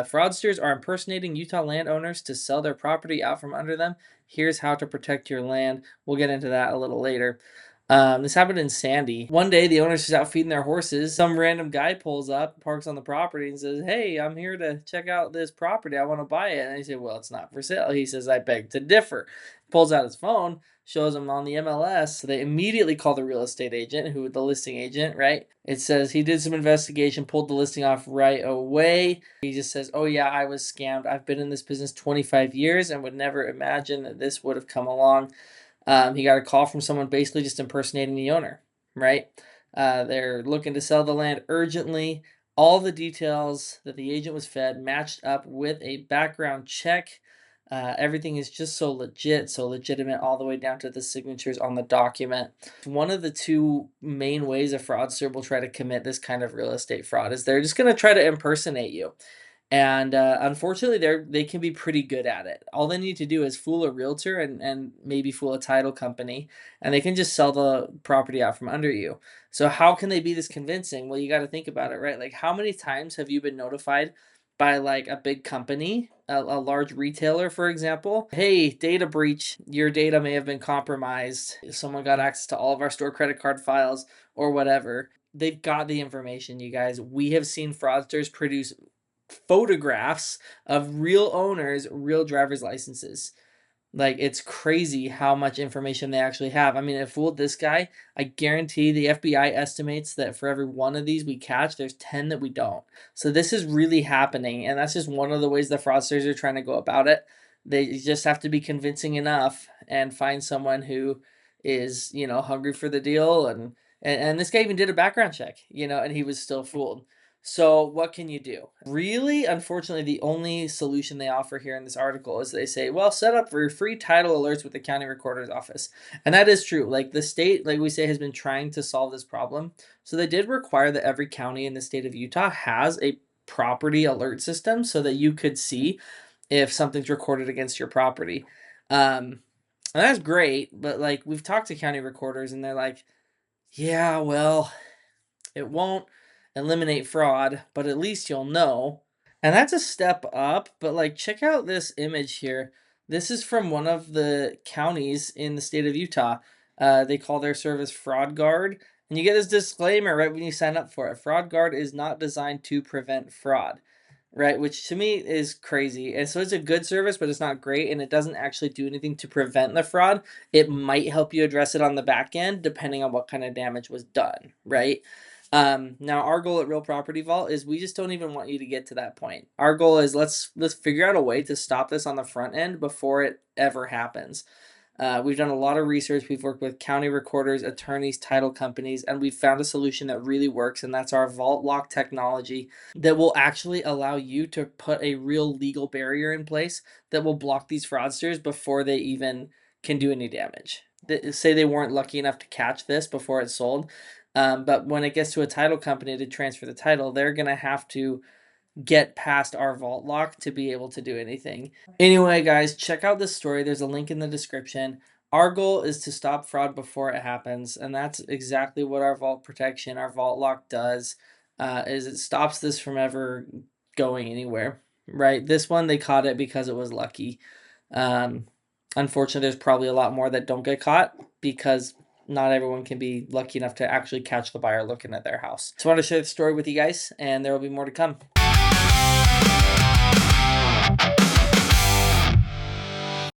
Fraudsters are impersonating Utah landowners to sell their property out from under them. Here's how to protect your land. We'll get into that a little later. This happened in Sandy. One day, the owner's just out feeding their horses. Some random guy pulls up, parks on the property, and says, "Hey, I'm here to check out this property. I want to buy it." And they say, "Well, it's not for sale." He says, "I beg to differ." Pulls out his phone, shows them on the MLS. So they immediately call the real estate agent, the listing agent, right? It says he did some investigation, pulled the listing off right away. He just says, "Oh yeah, I was scammed. I've been in this business 25 years and would never imagine that this would have come along." He got a call from someone basically just impersonating the owner, right? They're looking to sell the land urgently. All the details that the agent was fed matched up with a background check. Everything is just so legit, so legitimate, all the way down to the signatures on the document. One of the two main ways a fraudster will try to commit this kind of real estate fraud is they're just going to try to impersonate you. And unfortunately, they can be pretty good at it. All they need to do is fool a realtor and maybe fool a title company, and they can just sell the property out from under you. So how can they be this convincing? Well, you got to think about it, right? Like, how many times have you been notified by like a big company, a large retailer, for example? "Hey, data breach. Your data may have been compromised. Someone got access to all of our store credit card files," or whatever. They've got the information, you guys. We have seen fraudsters produce photographs of real owners, real driver's licenses. Like, it's crazy how much information they actually have. I mean, it fooled this guy. I guarantee the FBI estimates that for every one of these we catch, there's 10 that we don't. So this is really happening, and that's just one of the ways the fraudsters are trying to go about it. They just have to be convincing enough and find someone who is, hungry for the deal. And this guy even did a background check, and he was still fooled. So what can you do? Really, unfortunately, the only solution they offer here in this article is they say, well, set up for free title alerts with the county recorder's office. And that is true. Like, the state, like we say, has been trying to solve this problem. So they did require that every county in the state of Utah has a property alert system so that you could see if something's recorded against your property. And that's great, but like, we've talked to county recorders and they're like, yeah, well, it won't eliminate fraud, but at least you'll know. And that's a step up, but like, check out this image here. This is from one of the counties in the state of Utah. They call their service Fraud Guard. And you get this disclaimer right when you sign up for it. Fraud Guard is not designed to prevent fraud, right? Which to me is crazy. And so it's a good service, but it's not great. And it doesn't actually do anything to prevent the fraud. It might help you address it on the back end, depending on what kind of damage was done, right? Now our goal at Real Property Vault is we just don't even want you to get to that point. Our goal is let's figure out a way to stop this on the front end before it ever happens. We've done a lot of research. We've worked with county recorders, attorneys, title companies, and we've found a solution that really works, and that's our Vault Lock technology that will actually allow you to put a real legal barrier in place that will block these fraudsters before they even can do any damage. Say they weren't lucky enough to catch this before it's sold. But when it gets to a title company to transfer the title, they're going to have to get past our vault lock to be able to do anything. Anyway, guys, check out this story. There's a link in the description. Our goal is to stop fraud before it happens, and that's exactly what our vault protection, our vault lock does, is it stops this from ever going anywhere, right? This one, they caught it because it was lucky. Unfortunately, there's probably a lot more that don't get caught because not everyone can be lucky enough to actually catch the buyer looking at their house. So I want to share the story with you guys, and there will be more to come.